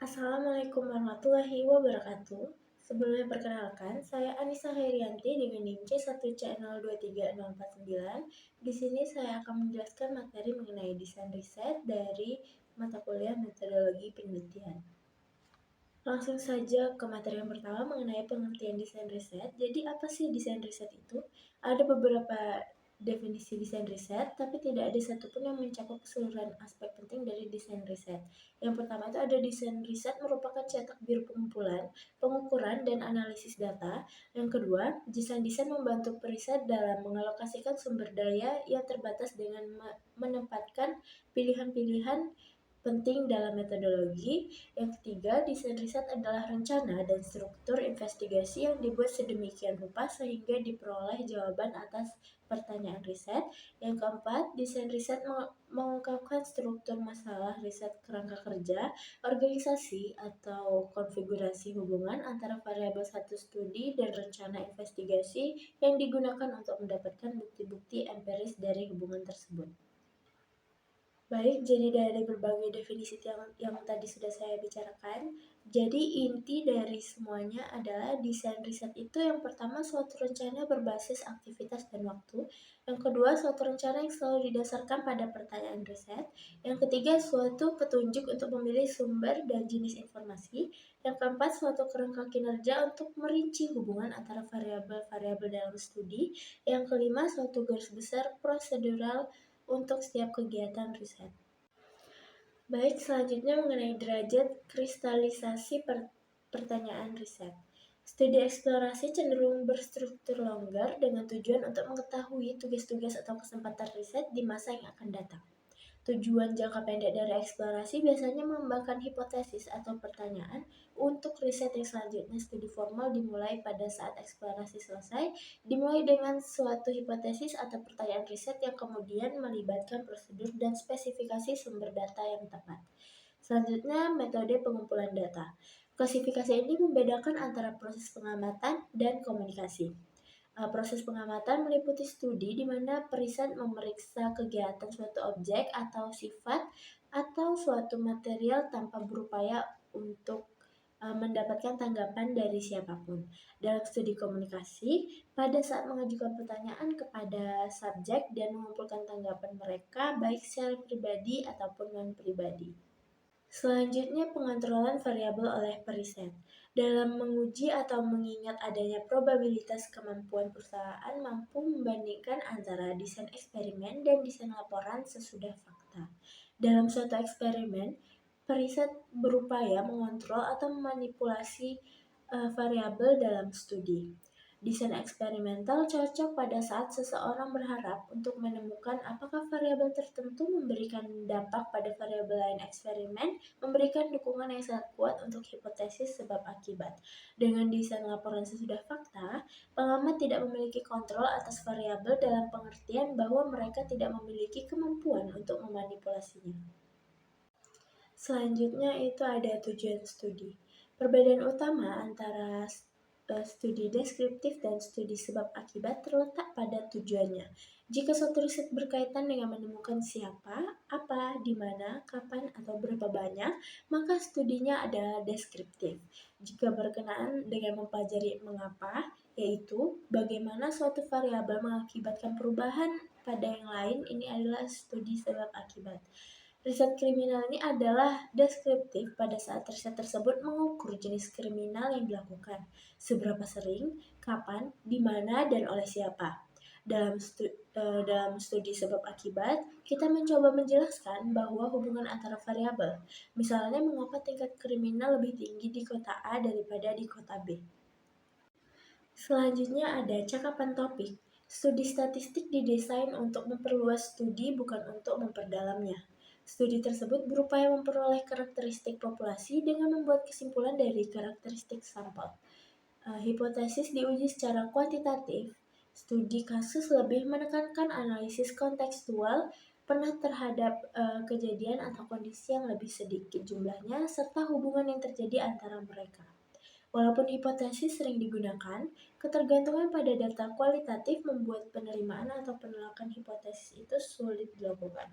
Assalamualaikum warahmatullahi wabarakatuh. Sebelumnya perkenalkan, saya Anissa Herianti dengan NIM C1C023049. Di sini saya akan menjelaskan materi mengenai desain riset dari mata kuliah metodologi penelitian. Langsung saja ke materi yang pertama mengenai pengertian desain riset. Jadi apa sih desain riset itu? Ada beberapa definisi desain riset, tapi tidak ada satupun yang mencakup keseluruhan aspek penting dari desain riset. Yang pertama itu ada desain riset merupakan cetak biru pengumpulan, pengukuran, dan analisis data. Yang kedua, desain membantu periset dalam mengalokasikan sumber daya yang terbatas dengan menempatkan pilihan-pilihan penting dalam metodologi. Yang ketiga, desain riset adalah rencana dan struktur investigasi yang dibuat sedemikian rupa sehingga diperoleh jawaban atas pertanyaan riset. Yang keempat, desain riset mengungkapkan struktur masalah riset kerangka kerja, organisasi, atau konfigurasi hubungan antara variabel satu studi dan rencana investigasi yang digunakan untuk mendapatkan bukti-bukti empiris dari hubungan tersebut. Baik, jadi dari berbagai definisi yang tadi sudah saya bicarakan, jadi inti dari semuanya adalah desain riset itu yang pertama suatu rencana berbasis aktivitas dan waktu, yang kedua suatu rencana yang selalu didasarkan pada pertanyaan riset, yang ketiga suatu petunjuk untuk memilih sumber dan jenis informasi, yang keempat suatu kerangka kinerja untuk merinci hubungan antara variabel-variabel dalam studi, yang kelima suatu garis besar prosedural untuk setiap kegiatan riset. Baik, selanjutnya mengenai derajat kristalisasi pertanyaan riset. Studi eksplorasi cenderung berstruktur longgar dengan tujuan untuk mengetahui tugas-tugas atau kesempatan riset di masa yang akan datang. Tujuan jangka pendek dari eksplorasi biasanya mengembangkan hipotesis atau pertanyaan untuk riset yang selanjutnya. Studi formal dimulai pada saat eksplorasi selesai, dimulai dengan suatu hipotesis atau pertanyaan riset yang kemudian melibatkan prosedur dan spesifikasi sumber data yang tepat. Selanjutnya, metode pengumpulan data. Klasifikasi ini membedakan antara proses pengamatan dan komunikasi. Proses pengamatan meliputi studi di mana periset memeriksa kegiatan suatu objek atau sifat atau suatu material tanpa berupaya untuk mendapatkan tanggapan dari siapapun. Dalam studi komunikasi, pada saat mengajukan pertanyaan kepada subjek dan mengumpulkan tanggapan mereka baik secara pribadi ataupun non-pribadi. Selanjutnya, pengontrolan variabel oleh periset. Dalam menguji atau mengingat adanya probabilitas kemampuan perusahaan mampu membandingkan antara desain eksperimen dan desain laporan sesudah fakta. Dalam suatu eksperimen, periset berupaya mengontrol atau memanipulasi variabel dalam studi. Desain eksperimental cocok pada saat seseorang berharap untuk menemukan apakah variabel tertentu memberikan dampak pada variabel lain. Eksperimen memberikan dukungan yang sangat kuat untuk hipotesis sebab akibat. Dengan desain laporan sesudah fakta, pengamat tidak memiliki kontrol atas variabel dalam pengertian bahwa mereka tidak memiliki kemampuan untuk memanipulasinya. Selanjutnya itu ada tujuan studi. Perbedaan utama antara studi deskriptif dan studi sebab akibat terletak pada tujuannya. Jika suatu riset berkaitan dengan menemukan siapa, apa, di mana, kapan, atau berapa banyak, maka studinya adalah deskriptif. Jika berkenaan dengan mempelajari mengapa, yaitu bagaimana suatu variabel mengakibatkan perubahan pada yang lain, ini adalah studi sebab akibat. Riset kriminal ini adalah deskriptif pada saat riset tersebut mengukur jenis kriminal yang dilakukan, seberapa sering, kapan, di mana, dan oleh siapa. Dalam studi sebab akibat, kita mencoba menjelaskan bahwa hubungan antara variabel, misalnya mengapa tingkat kriminal lebih tinggi di kota A daripada di kota B. Selanjutnya ada cakapan topik. Studi statistik didesain untuk memperluas studi bukan untuk memperdalamnya. Studi tersebut berupaya memperoleh karakteristik populasi dengan membuat kesimpulan dari karakteristik sampel. Hipotesis diuji secara kuantitatif. Studi kasus lebih menekankan analisis kontekstual pernah terhadap kejadian atau kondisi yang lebih sedikit jumlahnya serta hubungan yang terjadi antara mereka. Walaupun hipotesis sering digunakan, ketergantungan pada data kualitatif membuat penerimaan atau penolakan hipotesis itu sulit dilakukan.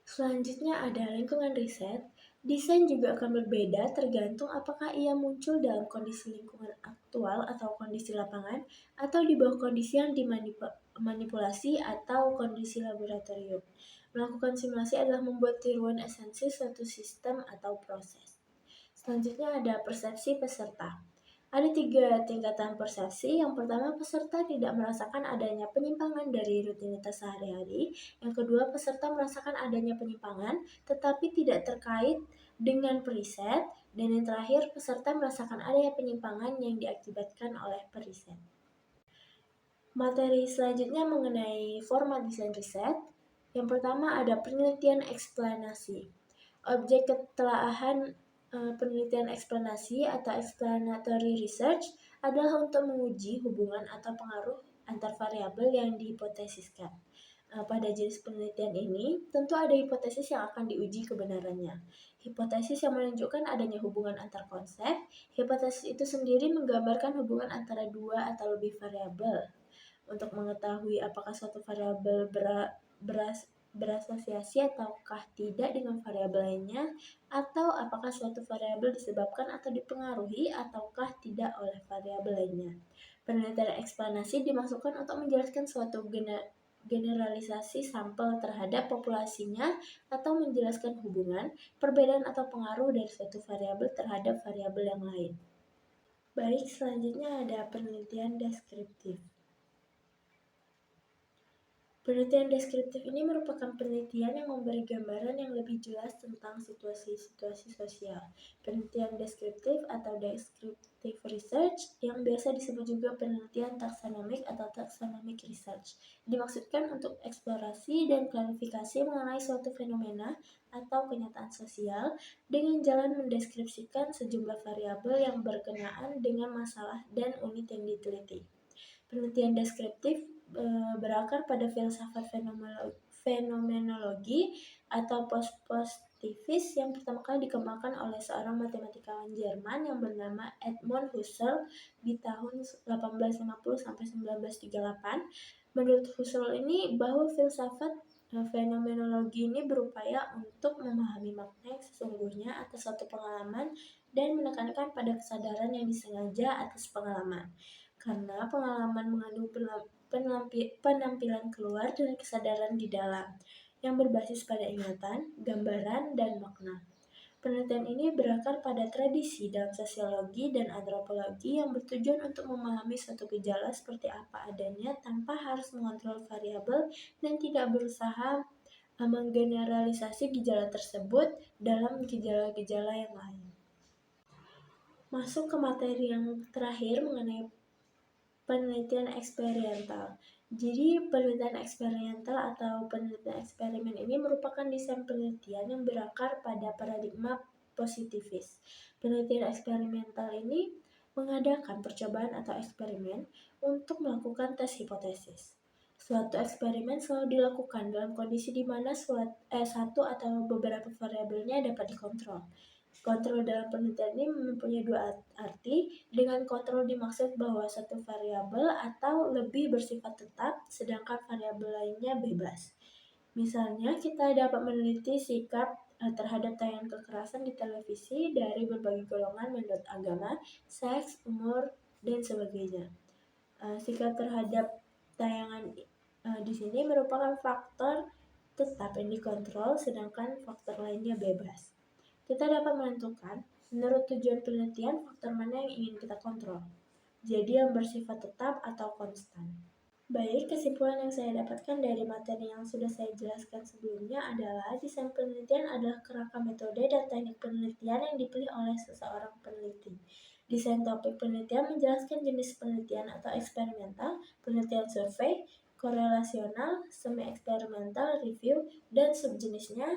Selanjutnya ada lingkungan riset. Desain juga akan berbeda tergantung apakah ia muncul dalam kondisi lingkungan aktual atau kondisi lapangan, atau di bawah kondisi yang dimanipulasi atau kondisi laboratorium. Melakukan simulasi adalah membuat tiruan esensi suatu sistem atau proses. Selanjutnya ada persepsi peserta. Ada 3 tingkatan persepsi. Yang pertama, peserta tidak merasakan adanya penyimpangan dari rutinitas sehari-hari. Yang kedua, peserta merasakan adanya penyimpangan tetapi tidak terkait dengan periset. Dan yang terakhir, peserta merasakan adanya penyimpangan yang diakibatkan oleh periset. Materi selanjutnya mengenai format desain riset. Yang pertama ada penelitian eksplanasi. Objek ketelaahan penelitian eksplanasi atau explanatory research adalah untuk menguji hubungan atau pengaruh antar variabel yang dihipotesiskan. Pada jenis penelitian ini, tentu ada hipotesis yang akan diuji kebenarannya. Hipotesis yang menunjukkan adanya hubungan antar konsep. Hipotesis itu sendiri menggambarkan hubungan antara 2 atau lebih variabel. Untuk mengetahui apakah suatu variabel berasosiasi ataukah tidak dengan variabel lainnya, atau apakah suatu variabel disebabkan atau dipengaruhi ataukah tidak oleh variabel lainnya. Penelitian eksplanasi dimaksudkan untuk menjelaskan suatu generalisasi sampel terhadap populasinya atau menjelaskan hubungan, perbedaan atau pengaruh dari suatu variabel terhadap variabel yang lain. Baik, selanjutnya ada penelitian deskriptif. Penelitian deskriptif ini merupakan penelitian yang memberi gambaran yang lebih jelas tentang situasi-situasi sosial. Penelitian deskriptif atau descriptive research, yang biasa disebut juga penelitian taksonomik atau taxonomic research, dimaksudkan untuk eksplorasi dan klarifikasi mengenai suatu fenomena atau kenyataan sosial dengan jalan mendeskripsikan sejumlah variabel yang berkenaan dengan masalah dan unit yang diteliti. Penelitian deskriptif berakar pada filsafat fenomenologi atau positivis yang pertama kali dikembangkan oleh seorang matematikawan Jerman yang bernama Edmund Husserl di tahun 1850 sampai 1938. Menurut Husserl ini bahwa filsafat fenomenologi ini berupaya untuk memahami makna yang sesungguhnya atas suatu pengalaman dan menekankan pada kesadaran yang disengaja atas pengalaman. Karena pengalaman mengandung penampilan keluar dan kesadaran di dalam, yang berbasis pada ingatan, gambaran, dan makna. Penelitian ini berakar pada tradisi dalam sosiologi dan antropologi yang bertujuan untuk memahami suatu gejala seperti apa adanya tanpa harus mengontrol variabel dan tidak berusaha menggeneralisasi gejala tersebut dalam gejala-gejala yang lain. Masuk ke materi yang terakhir mengenai penelitian eksperimental. Jadi, penelitian eksperimental atau penelitian eksperimen ini merupakan desain penelitian yang berakar pada paradigma positivis. Penelitian eksperimental ini mengadakan percobaan atau eksperimen untuk melakukan tes hipotesis. Suatu eksperimen selalu dilakukan dalam kondisi di mana satu atau beberapa variabelnya dapat dikontrol. Kontrol dalam penelitian ini mempunyai 2 arti. Dengan kontrol dimaksud bahwa satu variabel atau lebih bersifat tetap, sedangkan variabel lainnya bebas. Misalnya, kita dapat meneliti sikap terhadap tayangan kekerasan di televisi dari berbagai golongan menurut agama, seks, umur, dan sebagainya. Sikap terhadap tayangan di sini merupakan faktor tetap yang dikontrol, sedangkan faktor lainnya bebas. Kita dapat menentukan, menurut tujuan penelitian, faktor mana yang ingin kita kontrol. Jadi yang bersifat tetap atau konstan. Baik, kesimpulan yang saya dapatkan dari materi yang sudah saya jelaskan sebelumnya adalah desain penelitian adalah kerangka metode dan teknik penelitian yang dipilih oleh seseorang peneliti. Desain topik penelitian menjelaskan jenis penelitian atau eksperimental, penelitian survei, korelasional, semi-eksperimental, review, dan subjenisnya,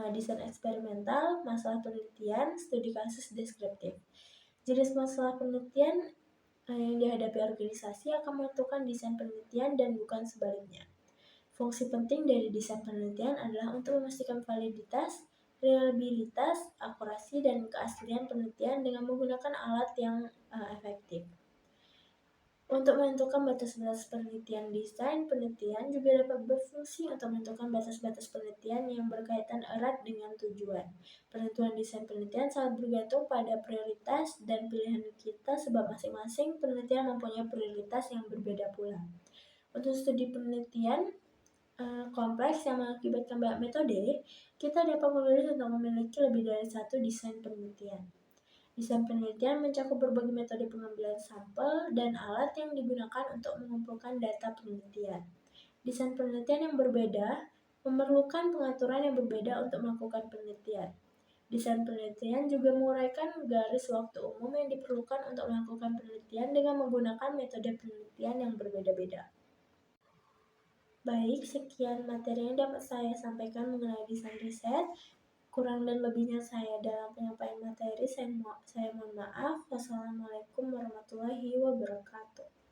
desain eksperimental, masalah penelitian, studi kasus deskriptif. Jenis masalah penelitian yang dihadapi organisasi akan menentukan desain penelitian dan bukan sebaliknya. Fungsi penting dari desain penelitian adalah untuk memastikan validitas, reliabilitas, akurasi, dan keaslian penelitian dengan menggunakan alat yang efektif. Untuk menentukan batas-batas penelitian, desain penelitian juga dapat berfungsi untuk menentukan batas-batas penelitian yang berkaitan erat dengan tujuan. Penentuan desain penelitian sangat bergantung pada prioritas dan pilihan kita sebab masing-masing penelitian mempunyai prioritas yang berbeda pula. Untuk studi penelitian kompleks yang mengakibatkan banyak metode, kita dapat memilih untuk memiliki lebih dari satu desain penelitian. Desain penelitian mencakup berbagai metode pengambilan sampel dan alat yang digunakan untuk mengumpulkan data penelitian. Desain penelitian yang berbeda memerlukan pengaturan yang berbeda untuk melakukan penelitian. Desain penelitian juga menguraikan garis waktu umum yang diperlukan untuk melakukan penelitian dengan menggunakan metode penelitian yang berbeda-beda. Baik, sekian materi yang dapat saya sampaikan mengenai desain riset. Kurang dan lebihnya saya dalam penyampaian materi, saya mohon maaf. Wassalamualaikum warahmatullahi wabarakatuh.